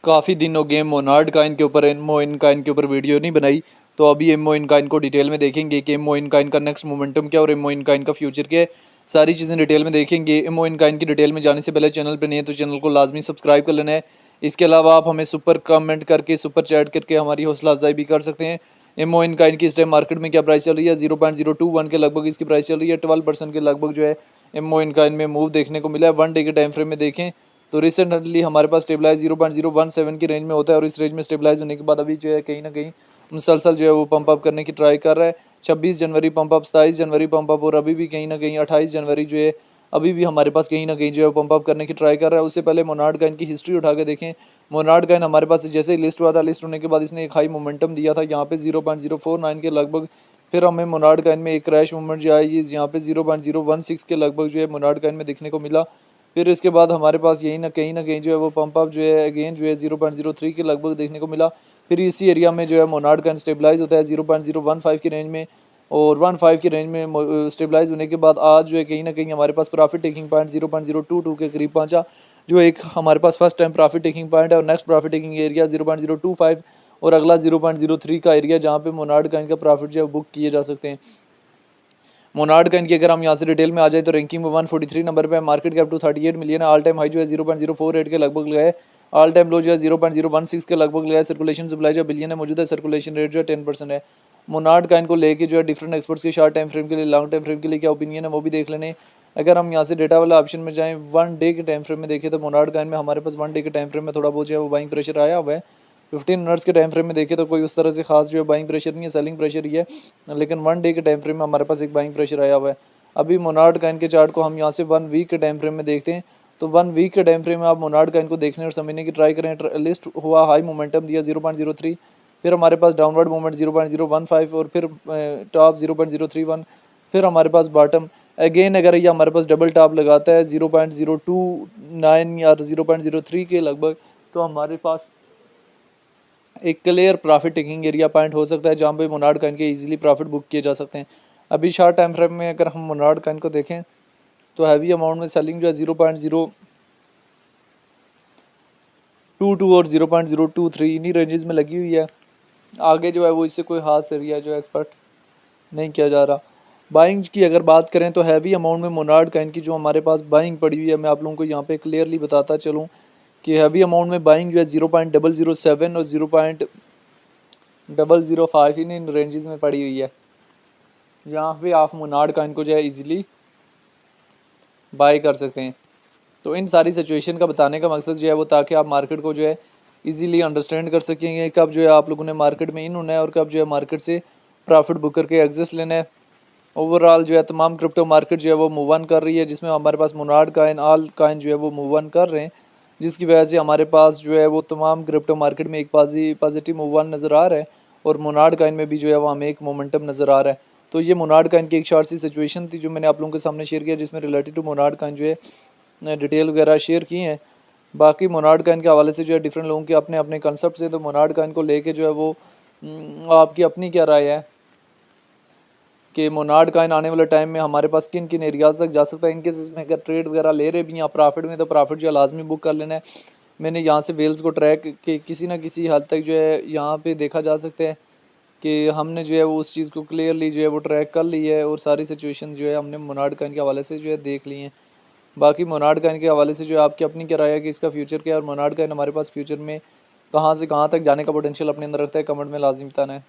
काफ़ी दिन हो गए मोनार्ड काइन के ऊपर, एमओ इन काइन के ऊपर वीडियो नहीं बनाई। तो अभी एमओ इन काइन को डिटेल में देखेंगे कि एमओ इन काइन का नेक्स्ट मोमेंटम क्या और एमओ इन काइन का फ्यूचर क्या है। सारी चीज़ें डिटेल में देखेंगे। एमओ इन काइन की डिटेल में जाने से पहले चैनल पर नहीं है तो चैनल को लाजमी सब्सक्राइब कर लेना है। इसके अलावा आप हमें सुपर कमेंट करके, सुपर चैट करके हमारी हौसला अफजाई भी कर सकते हैं। एमओ इन काइन की इस टाइम मार्केट में क्या प्राइस चल रही है, 0.021 के लगभग इसकी प्राइस चल रही है। 12% के लगभग जो है एमओ इन काइन में मूव देखने को मिला है। 1 डे के टाइम फ्रेम में देखें तो रिसेंटली हमारे पास स्टेबलाइज 0.017 की रेंज में होता है और इस रेंज में स्टेबलाइज होने के बाद अभी जो है कहीं ना कहीं मुसलसल जो है वो पंप अप करने की ट्राई कर रहा है। 26 जनवरी पंप अप, 27 जनवरी पंप अप और अभी भी कहीं ना कहीं 28 जनवरी जो है अभी भी हमारे पास कहीं ना कहीं जो है पंप अप करने की ट्राई कर रहा है। उससे पहले मोनार्ड काइन की हिस्ट्री उठा के देखें। मोनार्ड काइन हमारे पास जैसे ही लिस्ट हुआ था, लिस्ट होने के बाद इसने एक हाई मोमेंटम दिया था यहाँ पे 0.049 के लगभग। फिर हमें मोनार्ड काइन में एक क्रैश मूवमेंट जो आई यहाँ पे 0.016 के लगभग जो है मोनार्ड काइन में देखने को मिला। फिर इसके बाद हमारे पास यही ना कहीं जो है वो पंप अप जो है अगेन जो है 0.03 के लगभग देखने को मिला। फिर इसी एरिया में जो है मोनार्ड काइन स्टेबलाइज होता है 0.015 की रेंज में और 15 की रेंज में स्टेबलाइज होने के बाद आज जो है कहीं ना कहीं हमारे पास प्रॉफिट टेकिंग पॉइंट 0.022 के करीब पहुंचा, जो एक हमारे पास first time profit taking point है। और नेक्स्ट प्रॉफिट टेकिंग एरिया 0.025 और अगला 0.03 का एरिया जहाँ पे मोनार्ड काइन का प्रॉफिट जो है बुक किए जा सकते हैं। मोनार्ड काइन की अगर हम यहाँ से डिटेल में आ जाए तो रैंकिंग में 143 नंबर पे है, मार्केट कैप 238 मिलियन है। ऑल टाइम हाई जो है 0.048 के लगभग लगा है, ऑल टाइम लो जो है 0.016 के लगभग लगा है। सर्कुलेशन सप्लाई जो बिलियन है मौजूद है, सर्कुलेशन रेट जो है 10% है। मोनार्ड काइन को लेके जो है डिफरेंट एक्सपर्ट्स के शॉर्ट टाइम फ्रेम के लिए, लॉन्ग टाइम फ्रेम के लिए क्या ओपिनियन है वो भी देख लेने। अगर हम यहाँ से डेटा वाला ऑप्शन में जाएँ, 1 डे के टाइम फ्रेम में देखें तो मोनार्ड काइन में हमारे पास 1 डे के टाइम फ्रेम में थोड़ा बहुत जो है वो बाइंग प्रेशर आया हुआ है। 15 मिनट्स के टाइम फ्रेम में देखें तो कोई उस तरह से खास जो है बाइंग प्रेशर नहीं है, सेलिंग प्रेशर ही है। लेकिन 1 डे के टाइम फ्रेम में हमारे पास एक बाइंग प्रेशर आया हुआ है। अभी मोनार्ड काइन के चार्ट को हम यहाँ से 1 वीक के टाइम फ्रेम में देखते हैं तो 1 वीक के टाइम फ्रेम में आप मोनार्ड काइन को देखने और समझने की ट्राई करें। लिस्ट हुआ, हाई मोमेंटम दिया 0.03, फिर हमारे पास डाउनवर्ड मूवमेंट 0.015 और फिर टॉप 0.031, फिर हमारे पास बॉटम अगेन। अगर ये हमारे पास डबल टॉप लगाता है 0.029 या 0.03 के लगभग तो हमारे पास एक clear profit taking area point हो सकता है जहाँ पे मोनार्ड काइन के इजीली प्रॉफिट बुक किए जा सकते हैं। अभी शॉर्ट टाइम फ्रेम में अगर हम मोनार्ड काइन को देखें तो हैवी अमाउंट में सेलिंग जो है 0.022 और 0.023 इन्हीं रेंजेस में लगी हुई है। आगे जो है वो इससे कोई हाथ एरिया जो एक्सपेक्ट नहीं किया जा रहा। बाइंग की अगर बात करें तो हैवी अमाउंट में मोनार्ड काइन की जो हमारे पास बाइंग पड़ी हुई है, मैं आप लोगों को यहाँ पे क्लियरली बताता चलूँ कि हैवी अमाउंट में बाइंग जो है 0.007 और 0.005 इन रेंजेस में पड़ी हुई है। यहाँ पे आप मोनार्ड काइन को जो है इजीली बाय कर सकते हैं। तो इन सारी सिचुएशन का बताने का मकसद जो है वो ताकि आप मार्केट को जो है इजीली अंडरस्टैंड कर सकेंगे कब जो है आप लोगों ने मार्केट में इन होना है और कब जो है मार्केट से प्रॉफिट बुक करके एग्जिस्ट लेना है। ओवरऑल जो है तमाम क्रिप्टो मार्केट जो है वो मूव ऑन कर रही है, जिसमें हमारे पास मोनार्ड काइन, ऑल काइन जो है वो मूव ऑन कर रहे हैं, जिसकी वजह से हमारे पास जो है वो तमाम क्रिप्टो मार्केट में एक पॉजिटिव मूव ऑन नज़र आ रहा है और मोनार्ड काइन में भी जो है वो हमें एक मोमेंटम नज़र आ रहा है। तो ये मोनार्ड काइन की एक शॉर्ट सी सिचुएशन थी जो मैंने आप लोगों के सामने शेयर किया, जिसमें रिलेटेड टू मोनार्ड काइन जो है डिटेल वगैरह शेयर की हैं। बाकी मोनार्ड काइन के हवाले से जो है डिफरेंट लोगों के अपने अपने कंसेप्ट हैं, तो मोनार्ड काइन को लेके जो है वो आपकी अपनी क्या राय है कि मोनार्ड काइन आने वाले टाइम में हमारे पास किन किन एरियाज़ तक जा सकता है। इनके इसमें अगर ट्रेड वगैरह ले रहे भी हैं प्रॉफिट में तो प्रॉफिट जो है लाजमी बुक कर लेना है। मैंने यहाँ से वेल्स को ट्रैक के किसी न किसी हद तक जो है यहाँ पे देखा जा सकता है कि हमने जो है वो उस चीज़ को क्लियरली जो है वो ट्रैक कर ली है और सारी सिचुएशन जो है हमने मोनार्ड काइन के हवाले से जो है देख ली हैं। बाकी मोनार्ड काइन के हवाले से जो है आपकी अपनी क्या राय है कि इसका फ्यूचर क्या है और मोनार्ड काइन हमारे पास फ्यूचर में कहाँ से कहाँ तक जाने का पोटेंशियल अपने अंदर रखता है, कमेंट में लाजिम बताना है।